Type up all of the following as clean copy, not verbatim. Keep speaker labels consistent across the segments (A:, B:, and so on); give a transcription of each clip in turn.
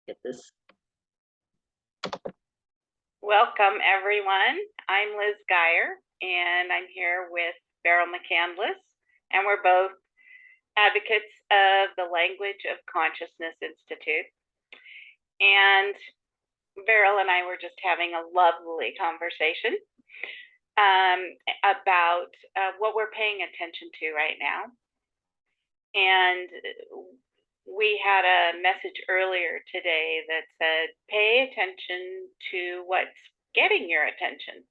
A: get this.
B: Welcome, everyone. I'm Liz Geyer, and I'm here with Beryl and Liz, and we're both advocates of the Language of Consciousness Institute. And Beryl and I were just having a lovely conversation about what we're paying attention to right now. And we had a message earlier today that said, pay attention to what's getting your attention.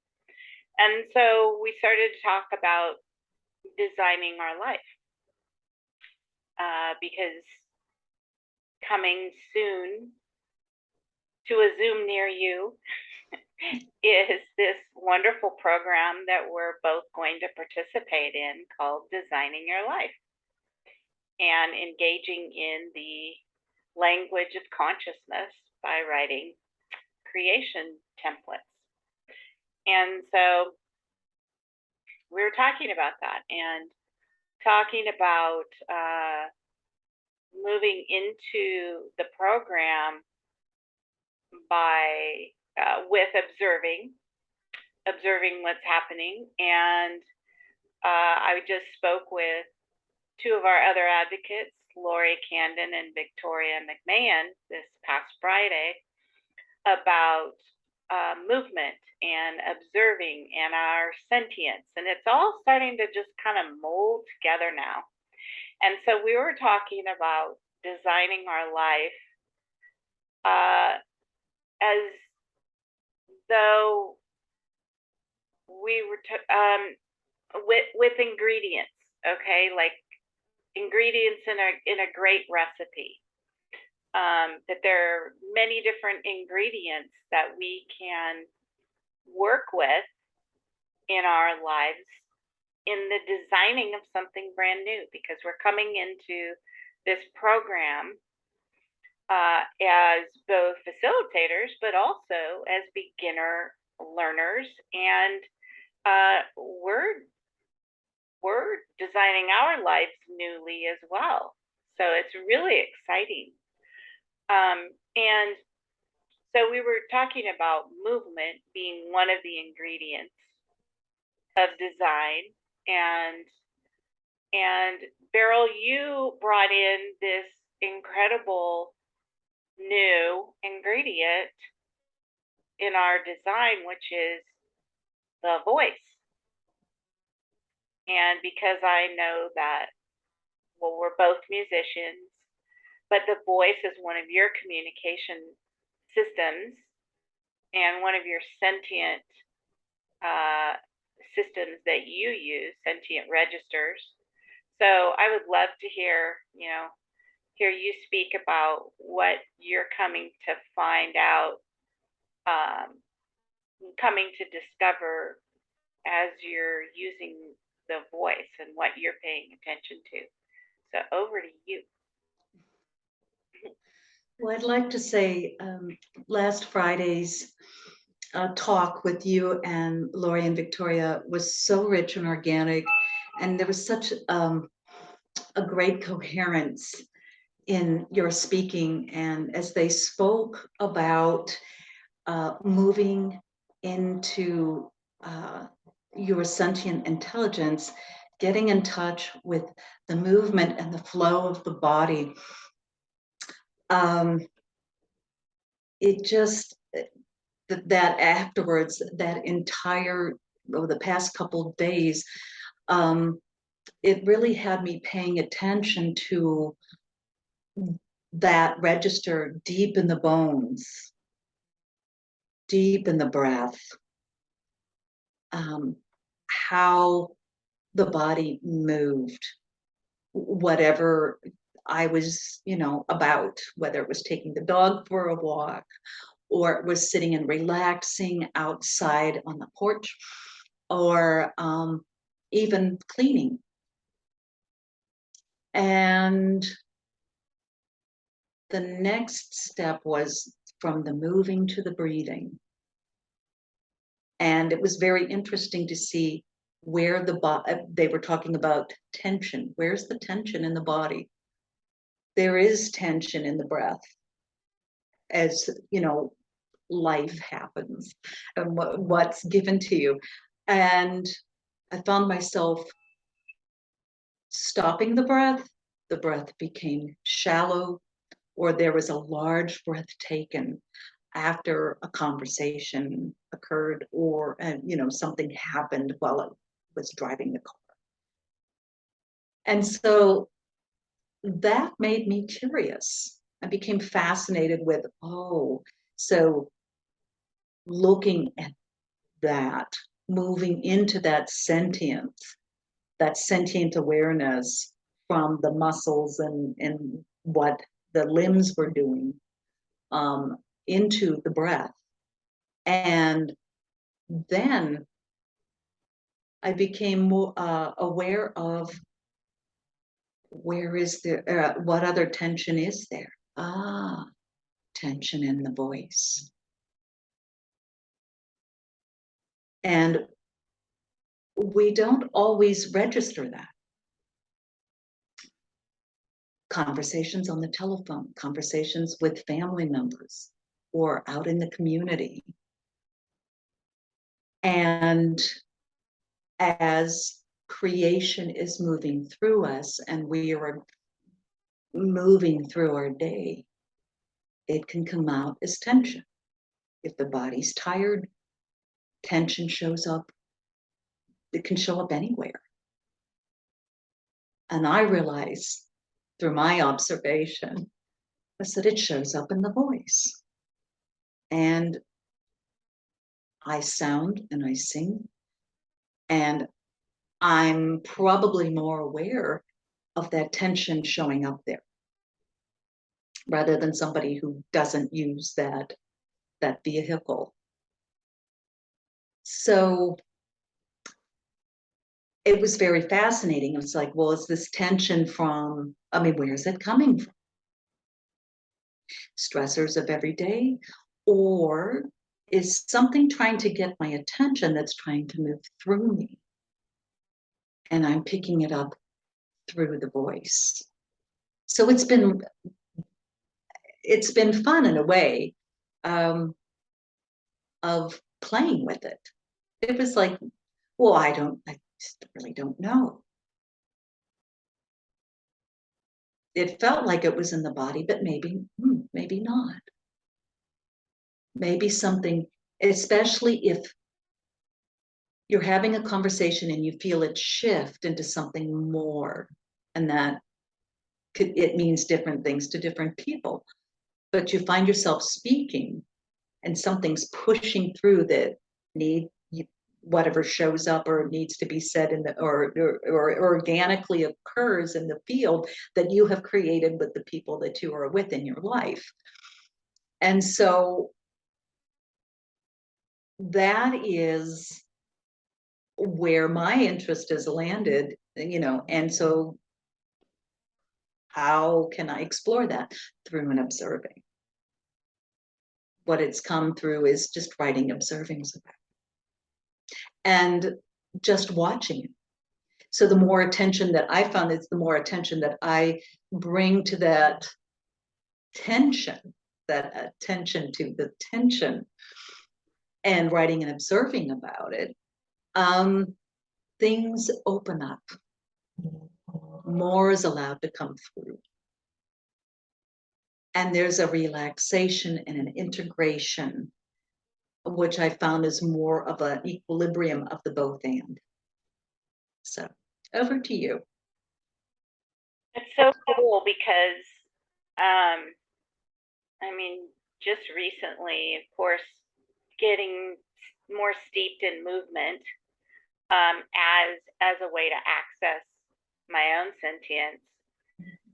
B: And so we started to talk about designing our life because coming soon to a Zoom near you is this wonderful program that we're both going to participate in called Designing Your Life, and engaging in the language of consciousness by writing creation templates. And so we were talking about that and talking about moving into the program by with observing what's happening. And I just spoke with two of our other advocates, Lori Camden and Victoria McMahon, this past Friday, about movement and observing and our sentience. And it's all starting to just kind of mold together now. And so we were talking about designing our life as though we were with ingredients, okay, like ingredients in a great recipe. That there are many different ingredients that we can work with in our lives in the designing of something brand new, because we're coming into this program as both facilitators, but also as beginner learners, and we're designing our lives newly as well. So it's really exciting. And so we were talking about movement being one of the ingredients of design, and Beryl, you brought in this incredible new ingredient in our design, which is the voice. And because I know that, well, we're both musicians, but the voice is one of your communication systems and one of your sentient systems that you use, sentient registers. So I would love to hear you speak about what you're coming to find out, coming to discover as you're using the voice and what you're paying attention to. So over to you.
A: Well, I'd like to say last Friday's talk with you and Lori and Victoria was so rich and organic, and there was such a great coherence in your speaking. And as they spoke about moving into your sentient intelligence, getting in touch with the movement and the flow of the body, it just, that afterwards, that entire, over the past couple of days, it really had me paying attention to that register deep in the bones, deep in the breath, how the body moved, whatever I was, about, whether it was taking the dog for a walk, or it was sitting and relaxing outside on the porch, or even cleaning. And the next step was from the moving to the breathing. And it was very interesting to see where they were talking about tension. Where's the tension in the body? There is tension in the breath. as you know, life happens and what's given to you. And I found myself stopping the breath became shallow, or there was a large breath taken after a conversation occurred, or something happened while I was driving the car. And so that made me curious. I became fascinated with, oh, so looking at that, moving into that sentient awareness from the muscles and what the limbs were doing, into the breath. And then I became more aware of where is there, what other tension is there? Tension in the voice. And we don't always register that. Conversations on the telephone, conversations with family members, or out in the community. And as creation is moving through us and we are moving through our day, it can come out as tension. If the body's tired, tension shows up. It can show up anywhere. And I realize through my observation is that it shows up in the voice. And I sound and I sing, and I'm probably more aware of that tension showing up there, rather than somebody who doesn't use that vehicle. So it was very fascinating. It was like, well, is this tension from, where is it coming from? Stressors of every day? Or is something trying to get my attention that's trying to move through me? And I'm picking it up through the voice. So it's been fun in a way, of playing with it. It was like, well, I just really don't know. It felt like it was in the body, but maybe not. Maybe something, especially if you're having a conversation and you feel it shift into something more, and that it means different things to different people. But you find yourself speaking and something's pushing through that whatever shows up or needs to be said or organically occurs in the field that you have created with the people that you are with in your life. And so that is where my interest has landed, and so how can I explore that? Through an observing. What it's come through is just writing observings about it and just watching it. So the more attention that I found, it's the more attention that I bring to that tension to the tension, and writing and observing about it, things open up. More is allowed to come through. And there's a relaxation and an integration, which I found is more of an equilibrium of the both and. So over to you.
B: It's so cool because, just recently, of course, getting more steeped in movement, as a way to access my own sentience,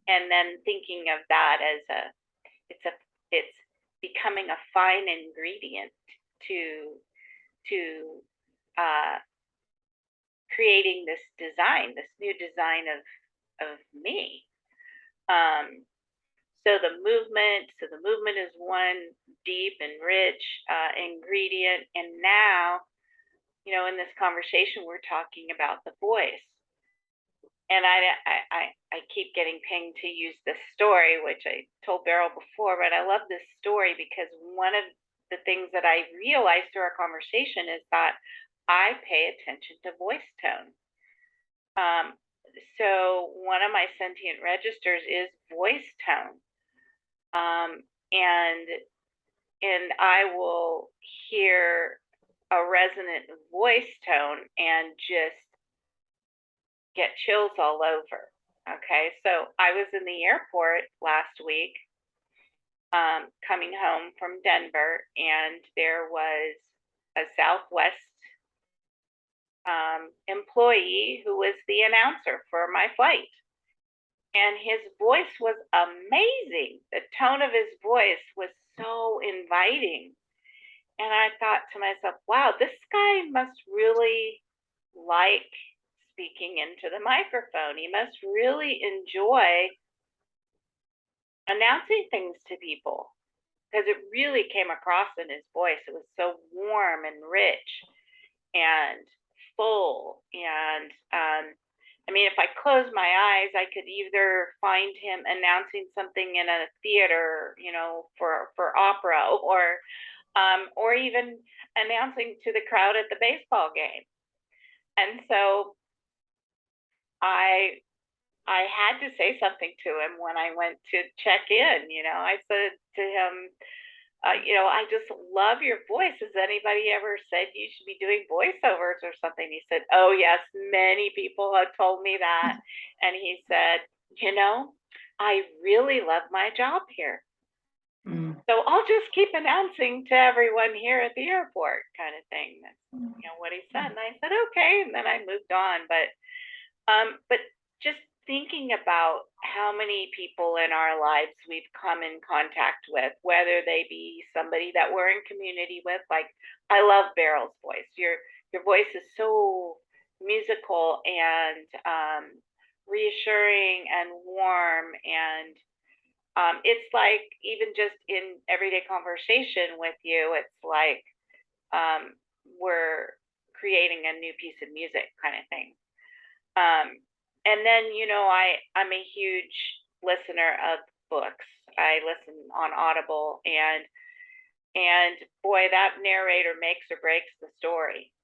B: and then thinking of that as it's becoming a fine ingredient to creating this new design of me. So the movement is one deep and rich ingredient. And now, in this conversation, we're talking about the voice. and I keep getting pinged to use this story, which I told Beryl before, but I love this story because one of the things that I realized through our conversation is that I pay attention to voice tone. So one of my sentient registers is voice tone. And I will hear a resonant voice tone and just get chills all over. Okay, so I was in the airport last week, coming home from Denver, and there was a Southwest employee who was the announcer for my flight. And his voice was amazing. The tone of his voice was so inviting. And I thought to myself, wow, this guy must really like speaking into the microphone. He must really enjoy announcing things to people, because it really came across in his voice. It was so warm and rich and full. And I mean, if I closed my eyes, I could either find him announcing something in a theater, you know, for opera, or even announcing to the crowd at the baseball game. And so I had to say something to him when I went to check in. You know, I said to him, you know, I just love your voice. Has anybody ever said you should be doing voiceovers or something? He said, oh, yes, many people have told me that. And he said, you know, I really love my job here. So I'll just keep announcing to everyone here at the airport, kind of thing. That's, you know, what he said. And I said, okay. And then I moved on. But just thinking about how many people in our lives we've come in contact with, whether they be somebody that we're in community with, like I love Beryl's voice. Your voice is so musical and reassuring and warm, and it's like even just in everyday conversation with you, it's like we're creating a new piece of music, kind of thing. And then, you know, I'm a huge listener of books. I listen on Audible, and boy, that narrator makes or breaks the story.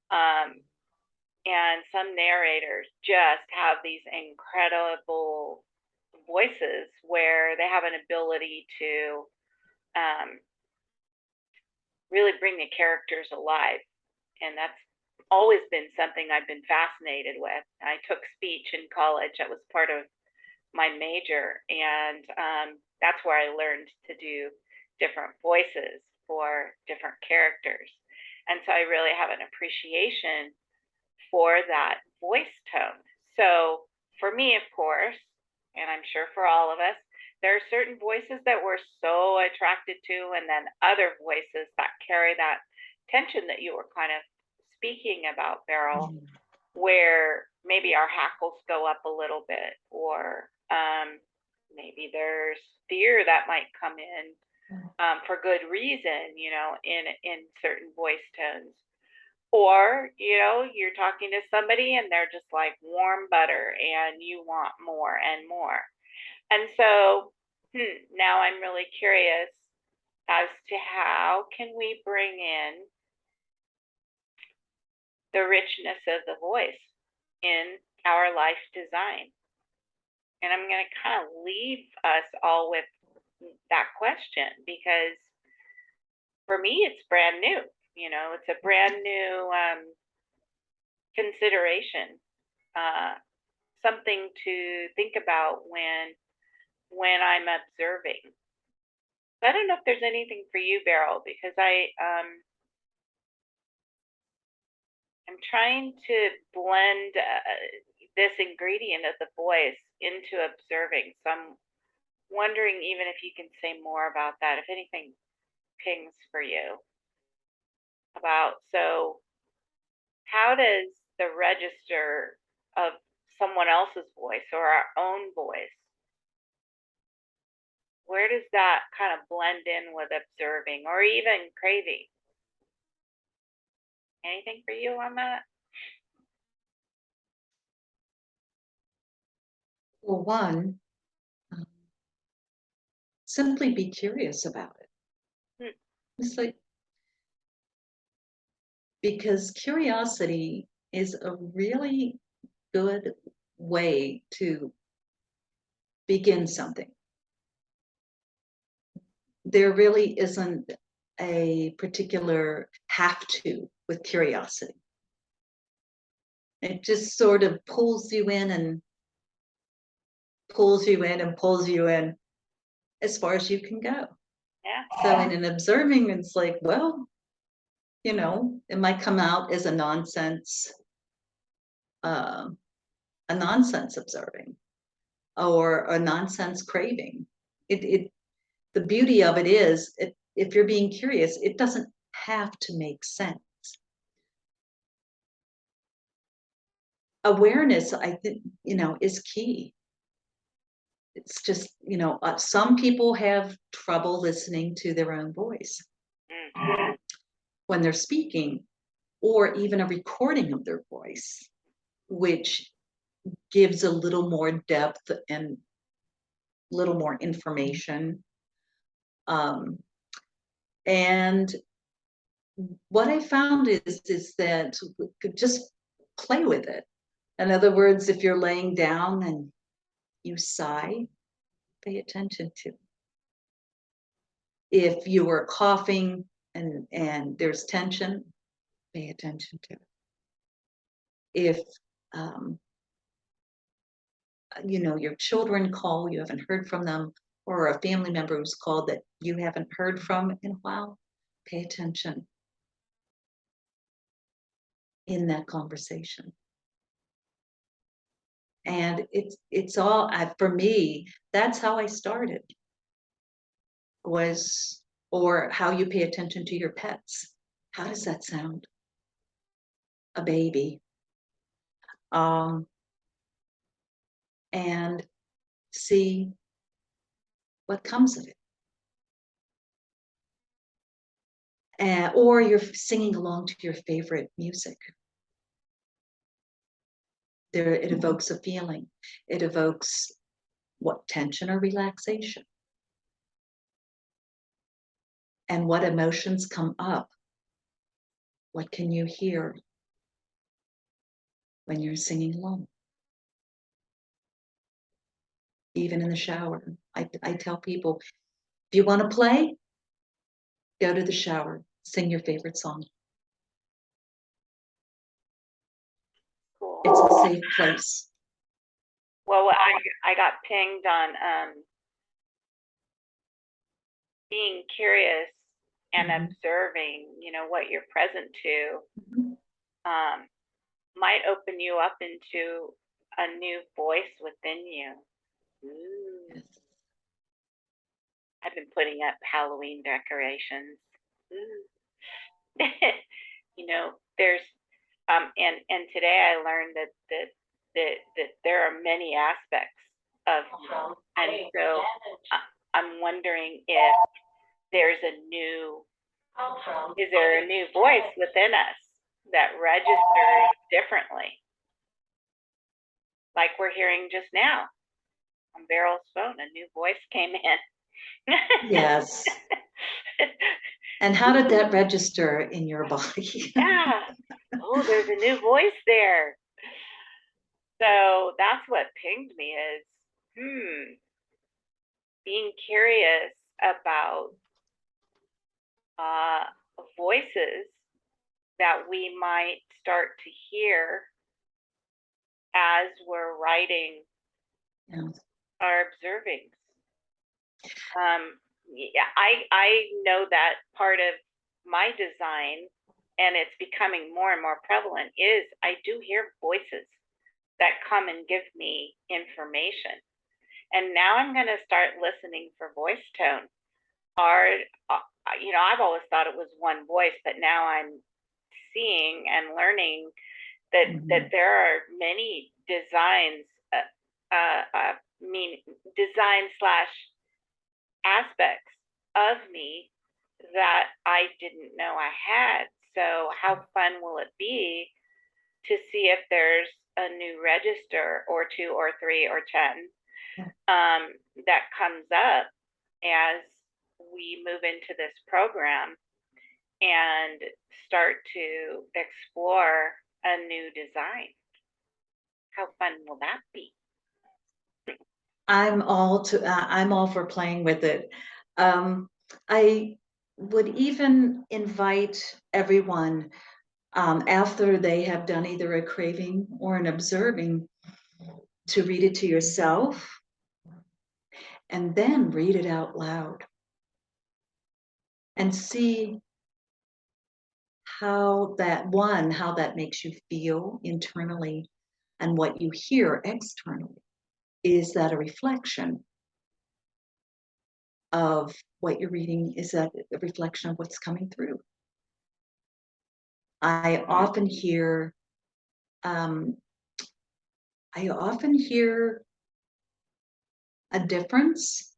B: And some narrators just have these incredible voices where they have an ability to really bring the characters alive. And that's always been something I've been fascinated with. I took speech in college. That was part of my major. And that's where I learned to do different voices for different characters. And so I really have an appreciation for that voice tone. So for me, of course, and I'm sure for all of us, there are certain voices that we're so attracted to, and then other voices that carry that tension that you were kind of speaking about, Beryl, where maybe our hackles go up a little bit, or maybe there's fear that might come in for good reason, you know, in certain voice tones. Or, you know, you're talking to somebody and they're just like warm butter and you want more and more. And so now I'm really curious as to how can we bring in the richness of the voice in our life design. And I'm going to kind of leave us all with that question, because for me, it's brand new. You know, it's a brand new consideration, something to think about when I'm observing. So I don't know if there's anything for you, Beryl, because I'm trying to blend this ingredient of the voice into observing. So I'm wondering even if you can say more about that, if anything pings for you about, so how does the register of someone else's voice or our own voice, where does that kind of blend in with observing or even craving? Anything for you on that?
A: Well, one, um, simply be curious about it.
B: Hmm.
A: It's like, because curiosity is a really good way to begin something. There really isn't a particular have to with curiosity. It just sort of pulls you in and pulls you in and pulls you in as far as you can go.
B: Yeah.
A: So in an observing, it's like, well, it might come out as um, a nonsense observing or a nonsense craving. The beauty of it is, if you're being curious, it doesn't have to make sense. Awareness, I think, is key. It's just, some people have trouble listening to their own voice
B: Mm.
A: when they're speaking, or even a recording of their voice, which gives a little more depth and a little more information. And what I found is that we could just play with it. In other words, if you're laying down and you sigh, pay attention to. If you are coughing and there's tension, pay attention to. If um, your children call, you haven't heard from them, or a family member who's called that you haven't heard from in a while, pay attention in that conversation. And it's all for me, that's how I started, was, or how you pay attention to your pets. How does that sound? A baby. And see what comes of it. Or you're singing along to your favorite music. It evokes a feeling. It evokes what, tension or relaxation. And what emotions come up. What can you hear when you're singing along? Even in the shower. I tell people, if you want to play, go to the shower, sing your favorite song.
B: Cool.
A: It's a safe place.
B: Well, I got pinged on being curious and
A: Mhm.
B: observing, what you're present to,
A: Mhm.
B: might open you up into a new voice within you. Ooh.
A: Yes.
B: I've been putting up Halloween decorations. Ooh. There's and today I learned that there are many aspects of me, and so I'm wondering if there's is there a new voice within us that registers differently, like we're hearing just now on Beryl's phone. A new voice came in.
A: Yes. And how did that register in your body?
B: Yeah. Oh, there's a new voice there. So that's what pinged me is, being curious about uh, voices that we might start to hear as we're writing
A: Yeah.
B: our observings. Yeah, I know that part of my design, and it's becoming more and more prevalent, is I do hear voices that come and give me information. And now I'm going to start listening for voice tone. I've always thought it was one voice, but now I'm seeing and learning that
A: Mhm.
B: there are many designs, design slash aspects of me that I didn't know I had. So how fun will it be to see if there's a new register or two or three or 10 that comes up as we move into this program and start to explore a new design. How fun will that be?
A: I'm all for playing with it. I would even invite everyone, after they have done either a craving or an observing, to read it to yourself and then read it out loud and see how that makes you feel internally, and what you hear externally. Is that a reflection of what you're reading? Is that a reflection of what's coming through? I often hear a difference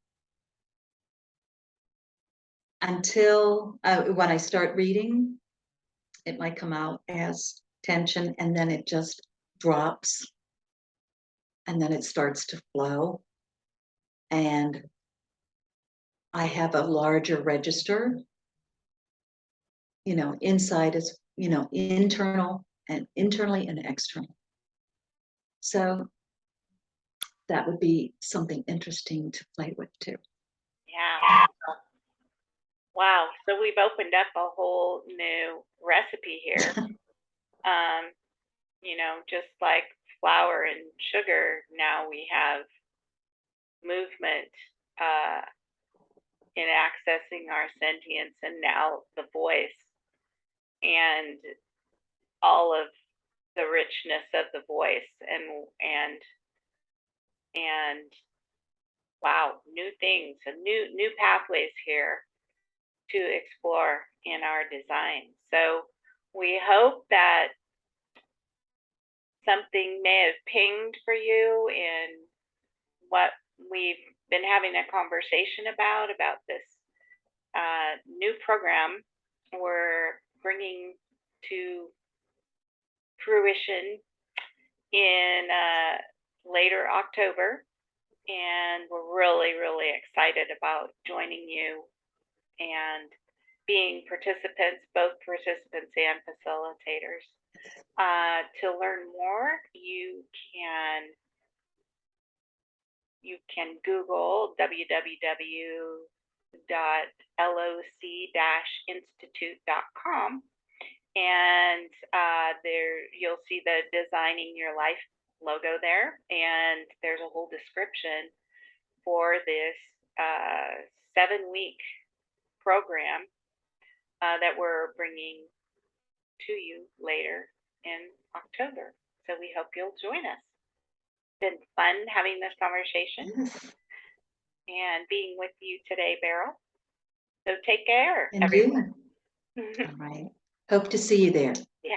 A: until when I start reading, it might come out as tension, and then it just drops, and then it starts to flow. And I have a larger register, inside is, internally and external. So that would be something interesting to play with too.
B: Yeah. Wow. So we've opened up a whole new recipe here. Just like flour and sugar, now we have movement in accessing our sentience, and now the voice and all of the richness of the voice, and wow, new things and new pathways here to explore in our design. So we hope that something may have pinged for you in what we've been having a conversation about this new program we're bringing to fruition in later October. And we're really, really excited about joining you and being participants, both participants and facilitators. To learn more, you can Google www.loc-institute.com, and there you'll see the Designing Your Life logo there, and there's a whole description for this 7-week program that we're bringing to you later in October. So we hope you'll join us. It's been fun having this conversation and being with you today, Beryl. So take care,
A: And
B: everyone.
A: you. All right. Hope to see you there.
B: Yeah.